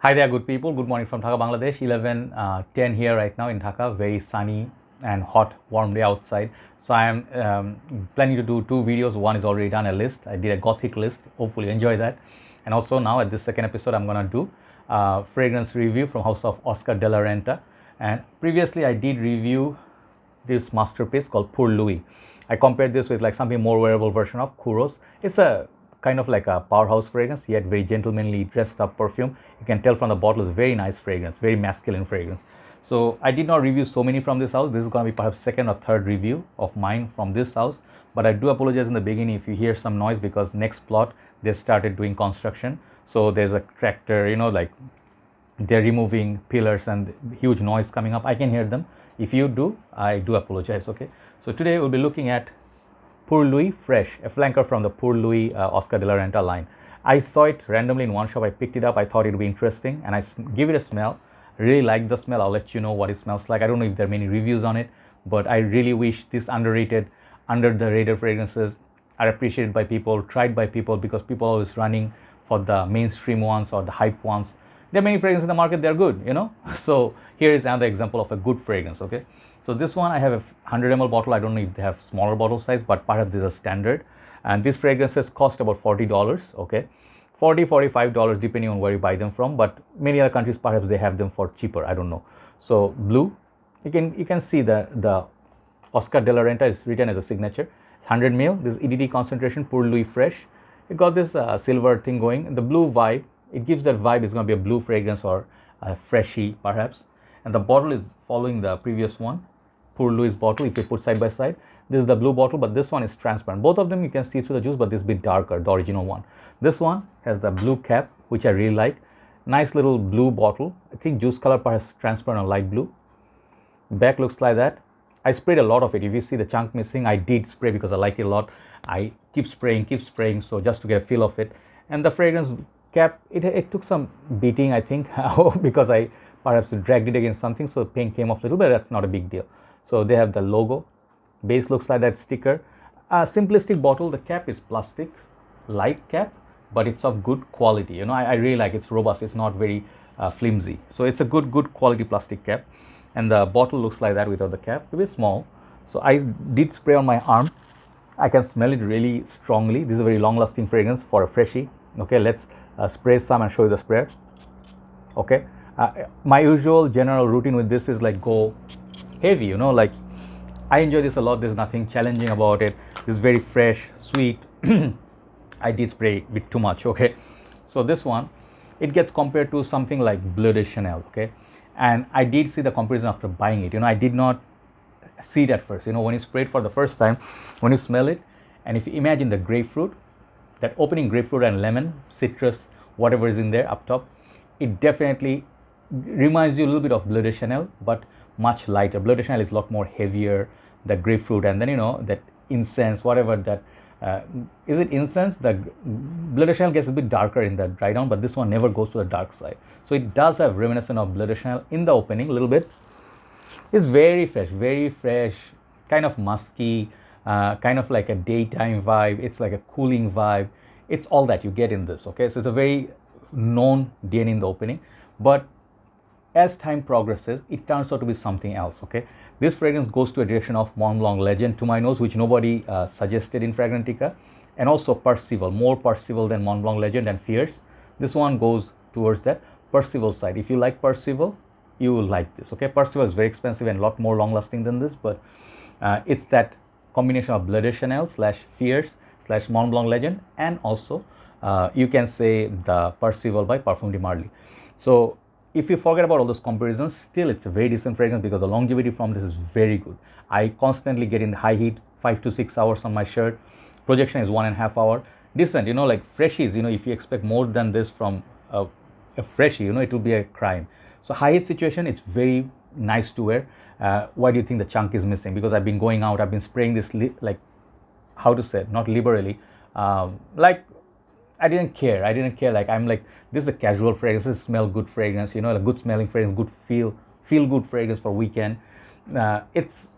Hi there, good people. Good morning from Dhaka, Bangladesh. 11:10 here right now in Dhaka. Very sunny and hot, warm day outside. So I am planning to do two videos. One is already done, a list. I did a gothic list. Hopefully, you enjoy that. And also now at this second episode, I'm gonna do fragrance review from House of Oscar de la Renta. And previously, I did review this masterpiece called Pour Louis. I compared this with like something more wearable version of Kuros. It's a kind of like a powerhouse fragrance, yet very gentlemanly dressed up perfume. You can tell from the bottle it's very nice fragrance, very masculine fragrance. So I did not review so many from this house. This is going to be perhaps second or third review of mine from this house. But I do apologize in the beginning if you hear some noise because next plot they started doing construction. So there's a tractor, like they're removing pillars and huge noise coming up. I can hear them. If you do, I do apologize. Okay. So today we'll be looking at Pour Louis Fresh, a flanker from the Pour Louis Oscar de la Renta line. I saw it randomly in one shop. I picked it up. I thought it would be interesting, and I give it a smell. Really like the smell. I'll let you know what it smells like. I don't know if there are many reviews on it, but I really wish this underrated, under the radar fragrances are appreciated by people, tried by people, because people are always running for the mainstream ones or the hype ones. There are many fragrances in the market. They're good, So here is another example of a good fragrance. Okay. So this one I have a 100 ml bottle. I don't know if they have smaller bottle size, but perhaps this is a standard. And these fragrances cost about $40. Okay, $45 depending on where you buy them from. But many other countries perhaps they have them for cheaper. I don't know. So Bleu, you can see the Oscar de la Renta is written as a signature. 100 ml. This EDT concentration, Pour Louis Fresh. It got this silver thing going. The blue vibe. It gives that vibe. It's going to be a blue fragrance or a freshy perhaps. And the bottle is following the previous one. Pour Louis bottle, if you put side by side, this is the blue bottle, but this one is transparent. Both of them you can see through the juice, but this is a bit darker, the original one. This one has the blue cap, which I really like. Nice little blue bottle. I think juice color perhaps transparent or light blue. Back looks like that. I sprayed a lot of it. If you see the chunk missing, I did spray because I like it a lot. I keep spraying, so just to get a feel of it. And the fragrance cap, it took some beating, I think, because I perhaps dragged it against something, so the paint came off a little bit. That's not a big deal. So they have the logo. Base looks like that sticker. A simplistic bottle. The cap is plastic, light cap, but it's of good quality. I really like it. It's robust. It's not very flimsy. So it's a good quality plastic cap. And the bottle looks like that without the cap. It's a bit small. So I did spray on my arm. I can smell it really strongly. This is a very long-lasting fragrance for a freshie. Okay, let's spray some and show you the sprayer. Okay, my usual general routine with this is like go heavy, like I enjoy this a lot. There's nothing challenging about it. It's very fresh, sweet. I did spray a bit too much. Okay, so this one, it gets compared to something like Bleu de Chanel. Okay, and I did see the comparison after buying it. I did not see it at first. When you spray it for the first time, when you smell it, and if you imagine the grapefruit, that opening grapefruit and lemon, citrus, whatever is in there up top, it definitely reminds you a little bit of Bleu de Chanel, but much lighter. Bleu de Chanel is a lot more heavier, the grapefruit, and then that incense, whatever that is it incense. The Bleu de Chanel gets a bit darker in the dry down, but this one never goes to the dark side. So it does have reminiscent of Bleu de Chanel in the opening a little bit. It's very fresh, kind of musky, kind of like a daytime vibe. It's like a cooling vibe. It's all that you get in this. Okay, so it's a very known DNA in the opening, but as time progresses, it turns out to be something else. Okay, this fragrance goes to a direction of Mont Blanc Legend to my nose, which nobody suggested in Fragrantica, and also Percival, more Percival than Mont Blanc Legend and Fierce. This one goes towards that Percival side. If you like Percival, you will like this. Okay, Percival is very expensive and a lot more long lasting than this, but it's that combination of Bleu de Chanel / Fierce / Mont Blanc Legend, and also you can say the Percival by Parfum de Marly. So if you forget about all those comparisons, still it's a very decent fragrance because the longevity from this is very good. I constantly get in the high heat, 5 to 6 hours on my shirt. Projection is 1.5 hours. Decent, like freshies, if you expect more than this from a freshie, it will be a crime. So high heat situation, it's very nice to wear. Why do you think the chunk is missing? Because I've been going out, I've been spraying this like, how to say it, not liberally, like I didn't care. Like I'm like, this is a casual fragrance. This smell good fragrance. A good smelling fragrance, good feel good fragrance for weekend. It's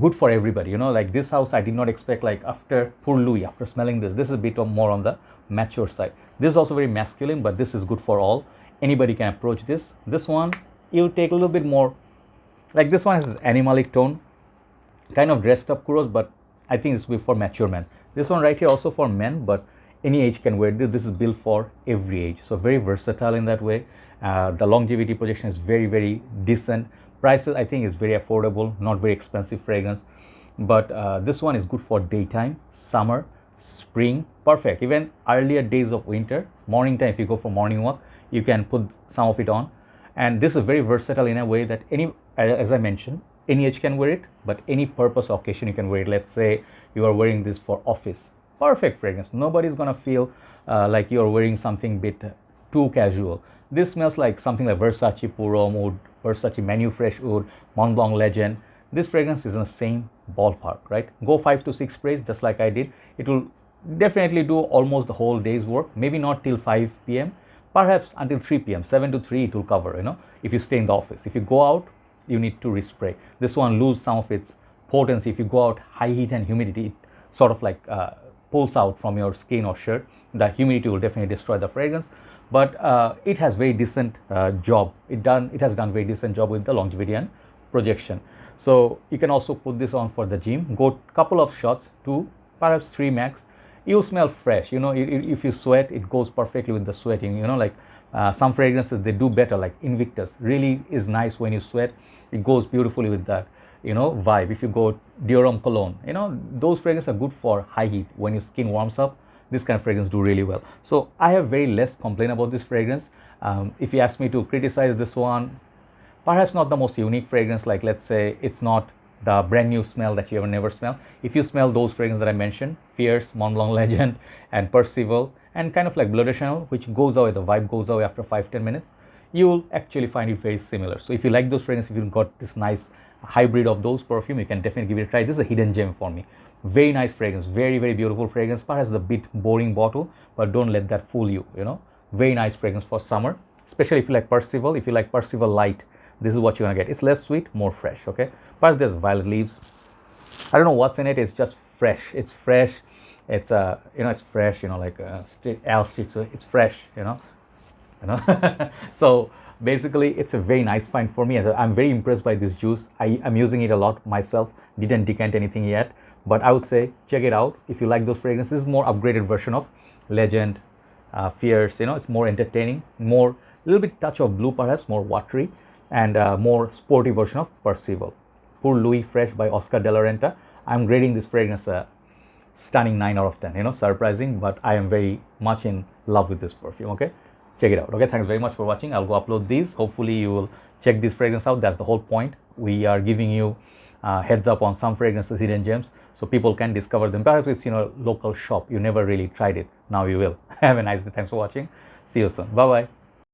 good for everybody. Like this house, I did not expect like after Pour Louis, after smelling this is a bit more on the mature side. This is also very masculine, but this is good for all. anybody can approach this. This one, you take a little bit more, like this one has this animalic tone, kind of dressed up kuros, but I think it's good for mature men. This one right here also for men, but any age can wear this. This is built for every age, so very versatile in that way. The longevity projection is very, very decent. Prices, I think, is very affordable, not very expensive fragrance. But this one is good for daytime, summer, spring, perfect. Even earlier days of winter, morning time, if you go for morning walk, you can put some of it on. And this is very versatile in a way that any, as I mentioned, any age can wear it, but any purpose occasion you can wear it. Let's say you are wearing this for office, perfect fragrance. Nobody's gonna feel like you're wearing something bit too casual. This smells like something like Versace Puro Oud, Versace Manu Fresh Oud, Mont Blanc Legend. This fragrance is in the same ballpark, right? Go 5 to 6 sprays just like I did. It will definitely do almost the whole day's work. Maybe not till 5 p.m. Perhaps until 3 p.m. 7 to 3 it will cover, you know, if you stay in the office. If you go out, you need to respray. This one lose some of its potency. If you go out high heat and humidity, it sort of like pulls out from your skin or shirt. The humidity will definitely destroy the fragrance. But it has very decent job. It has done very decent job with the longevity and projection. So you can also put this on for the gym. Go couple of shots, 2, perhaps 3 max. You smell fresh. You know, if you sweat, it goes perfectly with the sweating. You know, like some fragrances, they do better, like Invictus really is nice when you sweat. It goes beautifully with that, you know, vibe. If you go Dior Cologne, you know, those fragrances are good for high heat. When your skin warms up, this kind of fragrance do really well. So I have very less complaint about this fragrance. If you ask me to criticize this one, perhaps not the most unique fragrance, like let's say it's not the brand new smell that you ever never smell. If you smell those fragrances that I mentioned, Fierce, Mont Blanc Legend, and Percival, and kind of like Bleu de Chanel, which goes away, the vibe goes away after 5-10 minutes, you will actually find it very similar. So if you like those fragrances, if you've got this nice hybrid of those perfume, you can definitely give it a try. This is a hidden gem for me. Very nice fragrance, very, very beautiful fragrance. Perhaps a bit boring bottle, but don't let that fool you, you know. Very nice fragrance for summer, especially if you like Percival. If you like Percival Light, this is what you're gonna get. It's less sweet, more fresh, okay? Perhaps there's violet leaves. I don't know what's in it. It's just fresh. It's fresh. It's you know, it's fresh. You know, like L street. So it's fresh. You know. So basically, it's a very nice find for me. I'm very impressed by this juice. I'm using it a lot myself. Didn't decant anything yet, but I would say check it out if you like those fragrances. This is more upgraded version of Legend, Fierce. You know, it's more entertaining, more little bit touch of Blue, perhaps more watery, and more sporty version of Percival. Pour Louis Fresh by Oscar de la Renta. I'm grading this fragrance a stunning 9 out of 10. You know, surprising, but I am very much in love with this perfume. Okay, check it out. Okay, thanks very much for watching. I'll go upload these. Hopefully you will check this fragrance out. That's the whole point. We are giving you heads up on some fragrances, hidden gems, so people can discover them. Perhaps it's, you know, local shop. You never really tried it. Now you will. Have a nice day. Thanks for watching. See you soon. Bye bye.